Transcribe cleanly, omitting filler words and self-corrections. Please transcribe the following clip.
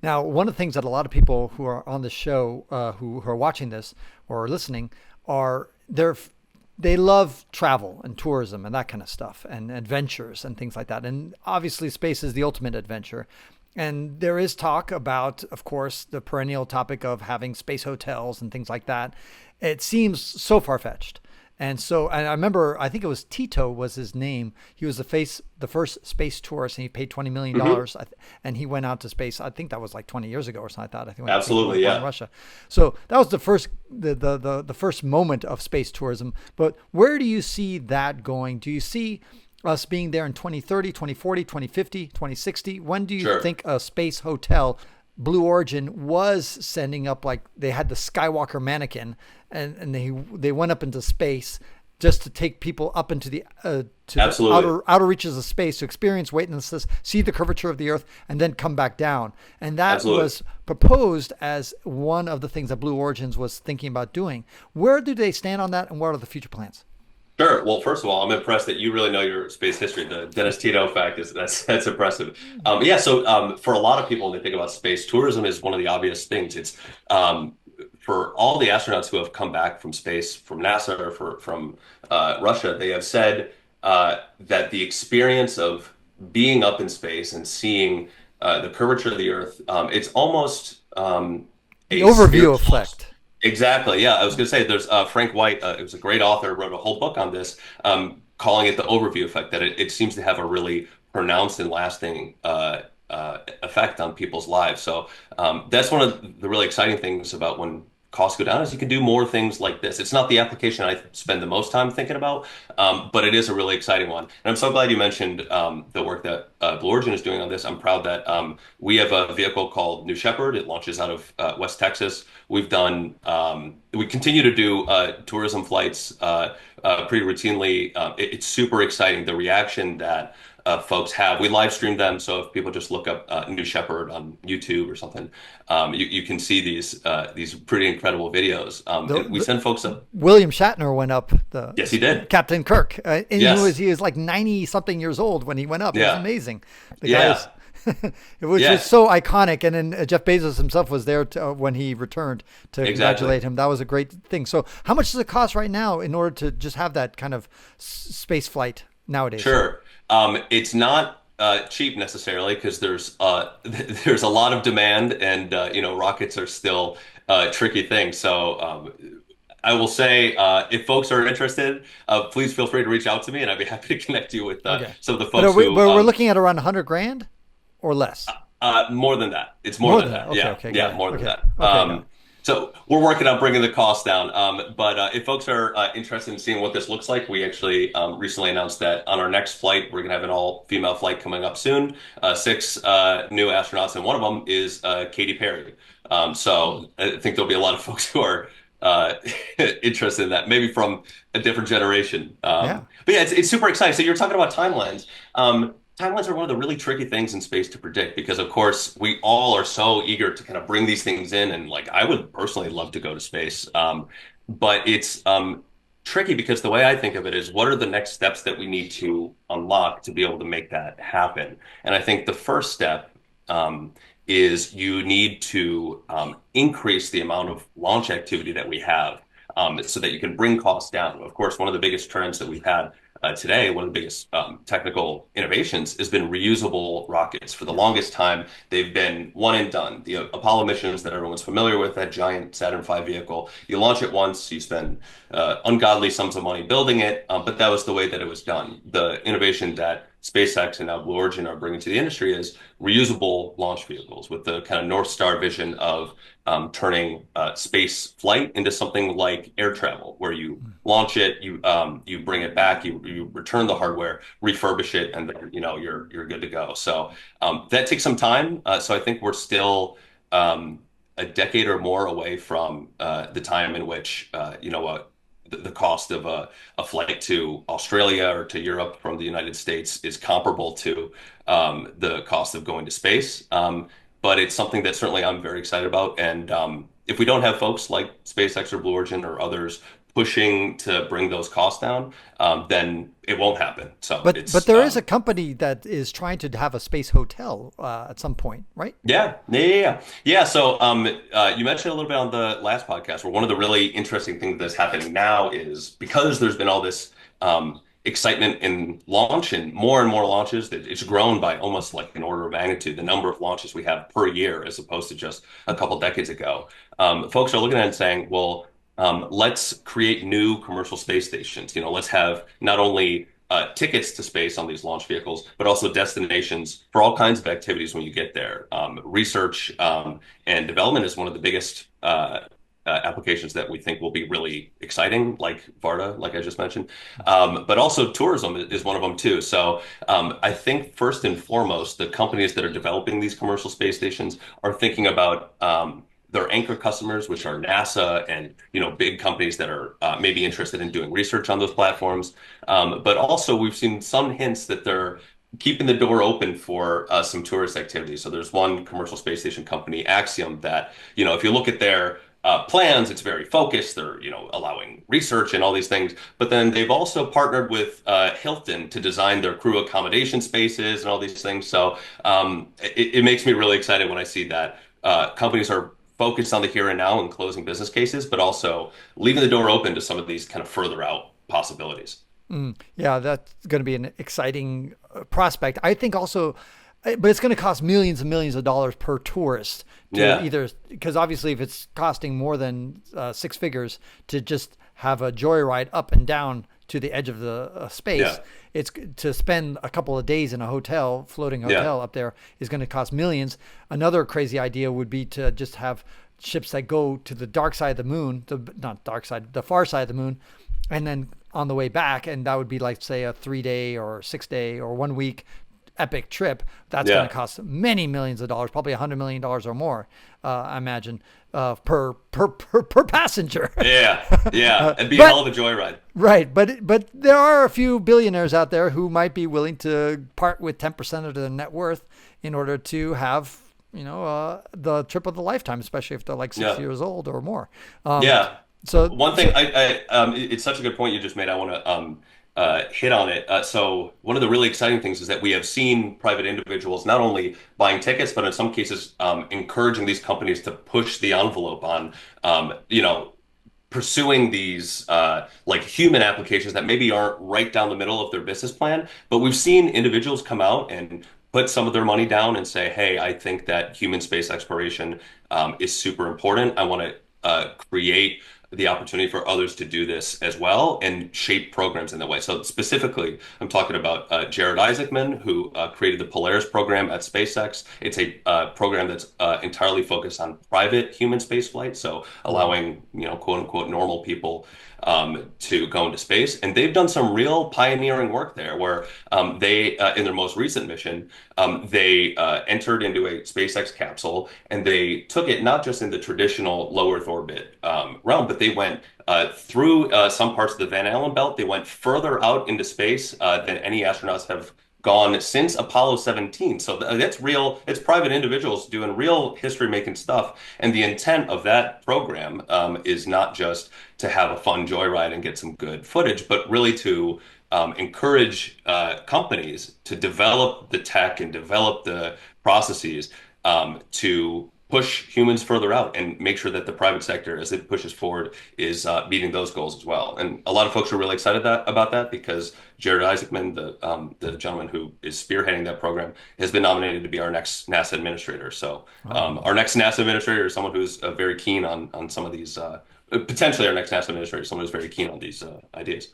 Now, one of the things that a lot of people who are on the show, who are watching this or listening, are they love travel and tourism and that kind of stuff and adventures and things like that. And obviously, space is the ultimate adventure. And there is talk about, of course, the perennial topic of having space hotels and things like that. It seems so far fetched. And I remember, I think it was Tito was his name. He was the first space tourist, and he paid $20 million, and he went out to space. I think that was like 20 years ago or something like that. I think he was Absolutely, born in yeah. Russia. So that was the first moment of space tourism. But where do you see that going? Do you see us being there in 2030, 2040, 2050, 2060? When do you Sure. think a space hotel, Blue Origin was sending up, like they had the Skywalker mannequin, and they went up into space just to take people up into the Absolutely. outer reaches of space to experience weightlessness, see the curvature of the Earth, and then come back down. And that Absolutely. was proposed as one of the things that Blue Origins was thinking about doing. Where do they stand on that, and what are the future plans? Sure. Well, first of all, I'm impressed that you really know your space history. The Dennis Tito fact is that's impressive. Yeah. So for a lot of people, when they think about space, tourism is one of the obvious things. It's for all the astronauts who have come back from space, from NASA or from Russia, they have said that the experience of being up in space and seeing the curvature of the Earth, it's almost The a overview spiritual. effect. Exactly. Yeah, I was going to say there's Frank White. It was a great author, wrote a whole book on this, calling it the overview effect. That it seems to have a really pronounced and lasting effect on people's lives. So that's one of the really exciting things about when costs go down is you can do more things like this. It's not the application I spend the most time thinking about, but it is a really exciting one. And I'm so glad you mentioned the work that Blue Origin is doing on this. I'm proud that we have a vehicle called New Shepard. It launches out of West Texas. We continue to do tourism flights pretty routinely. It's super exciting, the reaction that folks have. We live stream them, so if people just look up New Shepard on YouTube or something, you can see these pretty incredible videos. The, We the, send folks up. William Shatner went up, the Yes, he did. Captain Kirk, and Yes. he was like 90 something years old when he went up. It was Yeah. amazing. The guy Yeah. is, it was Yeah. just so iconic. And then Jeff Bezos himself was there when he returned to Exactly. congratulate him. That was a great thing. So how much does it cost right now in order to just have that kind of space flight nowadays? Sure. It's not cheap necessarily because there's there's a lot of demand and rockets are still tricky things. So I will say if folks are interested, please feel free to reach out to me and I'd be happy to connect you with Okay. some of the But folks who we're looking at around 100 grand or less. more than that. It's more More than than that. that. Okay. Yeah, Okay. Got yeah, it. more than Okay. that. Okay. Got it. So we're working on bringing the cost down. But if folks are interested in seeing what this looks like, we actually recently announced that on our next flight, we're going to have an all-female flight coming up soon. Six new astronauts, and one of them is Katy Perry. So I think there'll be a lot of folks who are interested in that, maybe from a different generation. Yeah. But yeah, it's super exciting. So you're talking about timelines. Timelines are one of the really tricky things in space to predict because, of course, we all are so eager to kind of bring these things in. And like, I would personally love to go to space. But it's tricky because the way I think of it is what are the next steps that we need to unlock to be able to make that happen? And I think the first step is you need to increase the amount of launch activity that we have so that you can bring costs down. Of course, one of the biggest trends that we've had today, one of the biggest technical innovations has been reusable rockets. For the longest time, they've been one and done. The Apollo missions that everyone's familiar with, that giant Saturn V vehicle, you launch it once, you spend ungodly sums of money building it, but that was the way that it was done. The innovation that SpaceX and now Blue Origin are bringing to the industry is reusable launch vehicles with the kind of North Star vision of turning space flight into something like air travel, where you launch it, you bring it back, you return the hardware, refurbish it, and then you're good to go. So that takes some time. So I think we're still a decade or more away from the time in which the cost of a flight to Australia or to Europe from the United States is comparable to the cost of going to space. But it's something that certainly I'm very excited about. And if we don't have folks like SpaceX or Blue Origin or others pushing to bring those costs down, then it won't happen. So But there is a company that is trying to have a space hotel at some point, right? yeah. So, you mentioned a little bit on the last podcast where one of the really interesting things that's happening now is because there's been all this excitement in launch and more launches, that it's grown by almost like an order of magnitude, the number of launches we have per year as opposed to just a couple decades ago. Folks are looking at it and saying, well, let's create new commercial space stations. Let's have not only tickets to space on these launch vehicles, but also destinations for all kinds of activities when you get there. Research and development is one of the biggest applications that we think will be really exciting, like Varda, like I just mentioned. But also tourism is one of them too. So I think first and foremost, the companies that are developing these commercial space stations are thinking about their anchor customers, which are NASA and big companies that are maybe interested in doing research on those platforms. But also, we've seen some hints that they're keeping the door open for some tourist activity. So there's one commercial space station company, Axiom, that if you look at their plans, it's very focused. They're allowing research and all these things. But then they've also partnered with Hilton to design their crew accommodation spaces and all these things. So it makes me really excited when I see that companies are focused on the here and now and closing business cases, but also leaving the door open to some of these kind of further out possibilities. Yeah, that's going to be an exciting prospect. I think also, but it's going to cost millions and millions of dollars per tourist to Yeah, either, because obviously if it's costing more than six figures to just have a joyride up and down to the edge of the space, yeah, it's to spend a couple of days in a hotel, floating yeah, hotel up there is going to cost millions. Another crazy idea would be to just have ships that go to the dark side of the moon, the not dark side, the far side of the moon, and then on the way back, and that would be like say a 3 day or 6 day or 1 week epic trip. That's going yeah, to cost many millions of dollars, probably $100 million or more, I imagine, per passenger. yeah. It'd be a hell But of a joyride. right, but there are a few billionaires out there who might be willing to part with 10% of their net worth in order to have the trip of the lifetime, especially if they're like six Yeah, years old or more. Um, yeah. so, One thing so it's such a good point you just made. I want to hit on it. So one of the really exciting things is that we have seen private individuals not only buying tickets, but in some cases encouraging these companies to push the envelope on, pursuing these like human applications that maybe aren't right down the middle of their business plan. But we've seen individuals come out and put some of their money down and say, "Hey, I think that human space exploration is super important. I want to create the opportunity for others to do this as well and shape programs in that way." So specifically, I'm talking about Jared Isaacman, who created the Polaris program at SpaceX. It's a program that's entirely focused on private human space flight, so wow. allowing, quote unquote, normal people to go into space. And they've done some real pioneering work there where they, in their most recent mission, they entered into a SpaceX capsule and they took it not just in the traditional low Earth orbit realm, but they went through some parts of the Van Allen belt. They went further out into space than any astronauts have gone since Apollo 17. So that's real. It's private individuals doing real history making stuff. And the intent of that program is not just to have a fun joyride and get some good footage, but really to encourage companies to develop the tech and develop the processes to push humans further out and make sure that the private sector, as it pushes forward, is meeting those goals as well. And a lot of folks are really excited about that because Jared Isaacman, the gentleman who is spearheading that program, has been nominated to be our next NASA administrator. So Oh. our next NASA administrator is someone who's very keen on some of these. Potentially, our next NASA administrator is someone who's very keen on these ideas.